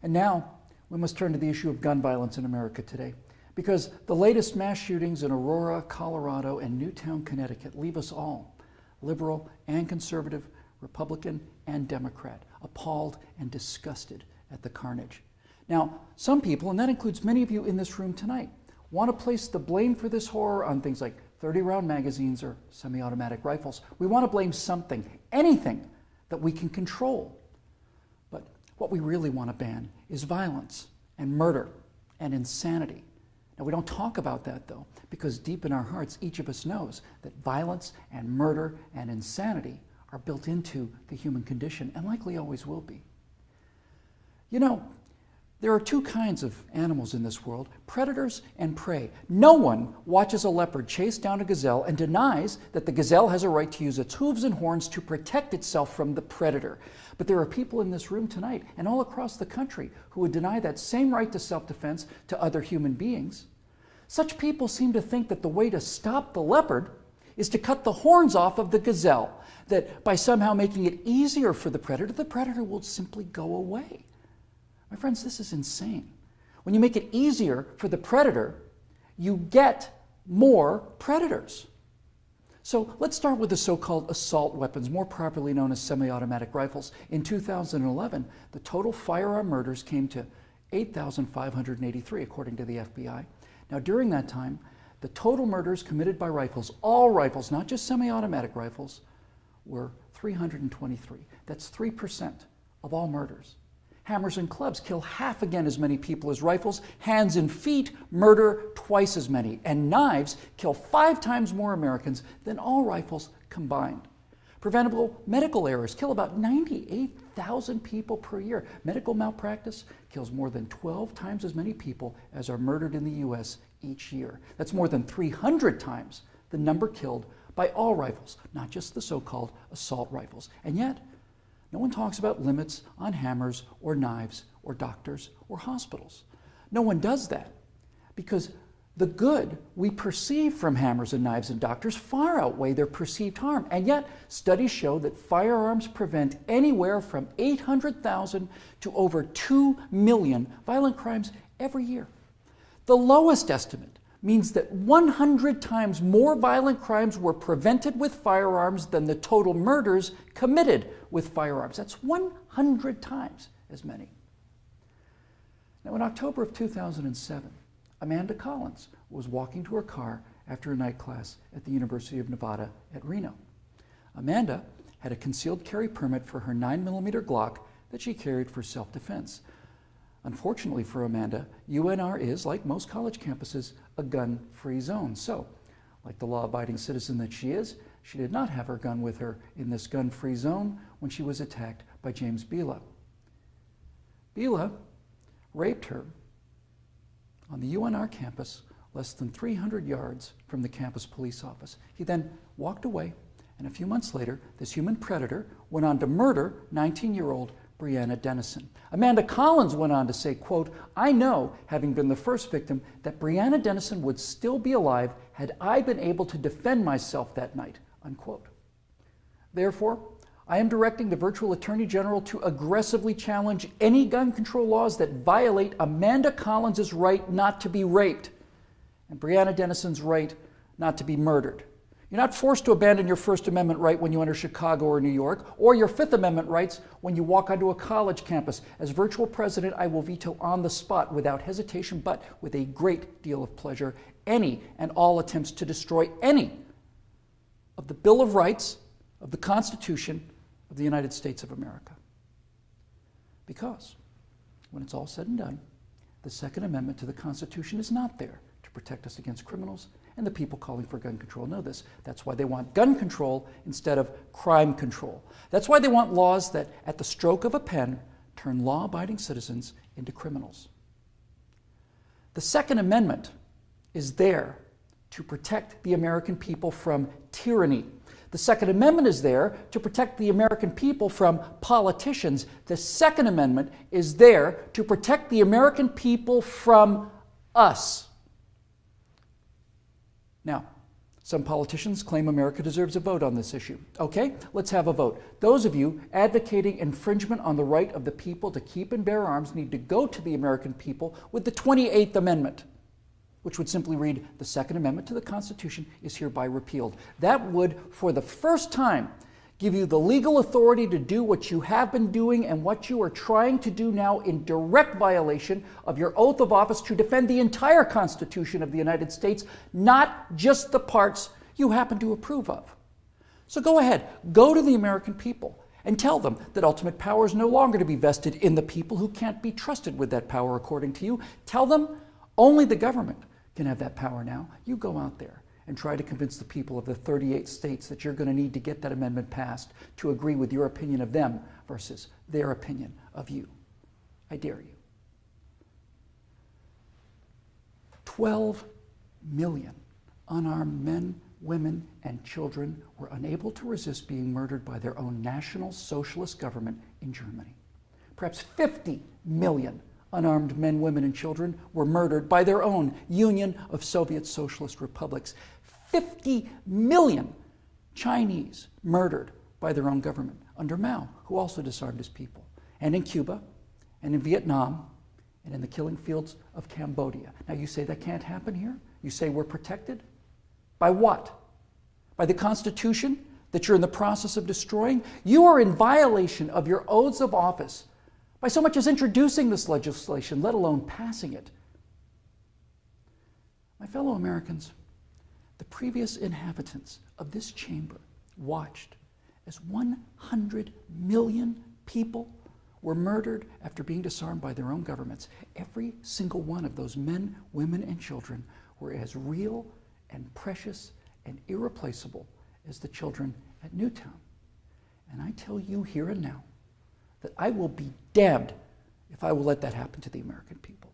And now we must turn to the issue of gun violence in America today, because the latest mass shootings in Aurora, Colorado, and Newtown, Connecticut leave us all, liberal and conservative, Republican and Democrat, appalled and disgusted at the carnage. Now, some people, and that includes many of you in this room tonight, want to place the blame for this horror on things like 30-round magazines or semi-automatic rifles. We want to blame something, anything that we can control. But what we really want to ban is violence and murder and insanity. Now, we don't talk about that, though, because deep in our hearts, each of us knows that violence and murder and insanity are built into the human condition and likely always will be. You know, there are two kinds of animals in this world, predators and prey. No one watches a leopard chase down a gazelle and denies that the gazelle has a right to use its hooves and horns to protect itself from the predator. But there are people in this room tonight and all across the country who would deny that same right to self-defense to other human beings. Such people seem to think that the way to stop the leopard is to cut the horns off of the gazelle, that by somehow making it easier for the predator will simply go away. My friends, this is insane. When you make it easier for the predator, you get more predators. So let's start with the so-called assault weapons, more properly known as semi-automatic rifles. In 2011, the total firearm murders came to 8,583, according to the FBI. Now, during that time, the total murders committed by rifles, all rifles, not just semi-automatic rifles, were 323. That's 3% of all murders. Hammers and clubs kill half again as many people as rifles. Hands and feet murder twice as many. And knives kill 5 times more Americans than all rifles combined. Preventable medical errors kill about 98,000 people per year. Medical malpractice kills more than 12 times as many people as are murdered in the U.S. each year. That's more than 300 times the number killed by all rifles, not just the so-called assault rifles. And yet, no one talks about limits on hammers or knives or doctors or hospitals. No one does that because the good we perceive from hammers and knives and doctors far outweigh their perceived harm. And yet, studies show that firearms prevent anywhere from 800,000 to over 2 million violent crimes every year. The lowest estimate means that 100 times more violent crimes were prevented with firearms than the total murders committed with firearms. That's 100 times as many. Now, in October of 2007, Amanda Collins was walking to her car after a night class at the University of Nevada at Reno. Amanda had a concealed carry permit for her 9mm Glock that she carried for self-defense. Unfortunately for Amanda, UNR is, like most college campuses, a gun-free zone. So, like the law-abiding citizen that she is, she did not have her gun with her in this gun-free zone when she was attacked by James Bila. Bila raped her on the UNR campus less than 300 yards from the campus police office. He then walked away, and a few months later, this human predator went on to murder 19-year-old Breonna Dennison. Amanda Collins went on to say, quote, "I know, having been the first victim, that Breonna Dennison would still be alive had I been able to defend myself that night," unquote. Therefore, I am directing the virtual Attorney General to aggressively challenge any gun control laws that violate Amanda Collins' right not to be raped and Breonna Dennison's right not to be murdered. You're not forced to abandon your First Amendment right when you enter Chicago or New York, or your Fifth Amendment rights when you walk onto a college campus. As virtual president, I will veto on the spot, without hesitation, but with a great deal of pleasure, any and all attempts to destroy any of the Bill of Rights of the Constitution of the United States of America. Because, when it's all said and done, the Second Amendment to the Constitution is not there to protect us against criminals, and the people calling for gun control know this. That's why they want gun control instead of crime control. That's why they want laws that, at the stroke of a pen, turn law-abiding citizens into criminals. The Second Amendment is there to protect the American people from tyranny. The Second Amendment is there to protect the American people from politicians. The Second Amendment is there to protect the American people from us. Now, Some politicians claim America deserves a vote on this issue. Okay, let's have a vote. Those of you advocating infringement on the right of the people to keep and bear arms need to go to the American people with the 28th Amendment, which would simply read, the Second Amendment to the Constitution is hereby repealed. That would, for the first time, give you the legal authority to do what you have been doing and what you are trying to do now in direct violation of your oath of office to defend the entire Constitution of the United States, not just the parts you happen to approve of. So go ahead, go to the American people and tell them that ultimate power is no longer to be vested in the people who can't be trusted with that power according to you. Tell them only the government can have that power now. You go out there and try to convince the people of the 38 states that you're going to need to get that amendment passed to agree with your opinion of them versus their opinion of you. I dare you. 12 million unarmed men, women, and children were unable to resist being murdered by their own National Socialist government in Germany. Perhaps 50 million unarmed men, women, and children were murdered by their own Union of Soviet Socialist Republics. 50 million Chinese murdered by their own government under Mao, who also disarmed his people. And in Cuba, and in Vietnam, and in the killing fields of Cambodia. Now you say that can't happen here? You say we're protected? By what? By the Constitution that you're in the process of destroying? You are in violation of your oaths of office by so much as introducing this legislation, let alone passing it. My fellow Americans, the previous inhabitants of this chamber watched as 100 million people were murdered after being disarmed by their own governments. Every single one of those men, women, and children were as real and precious and irreplaceable as the children at Newtown. And I tell you here and now that I will be damned if I will let that happen to the American people.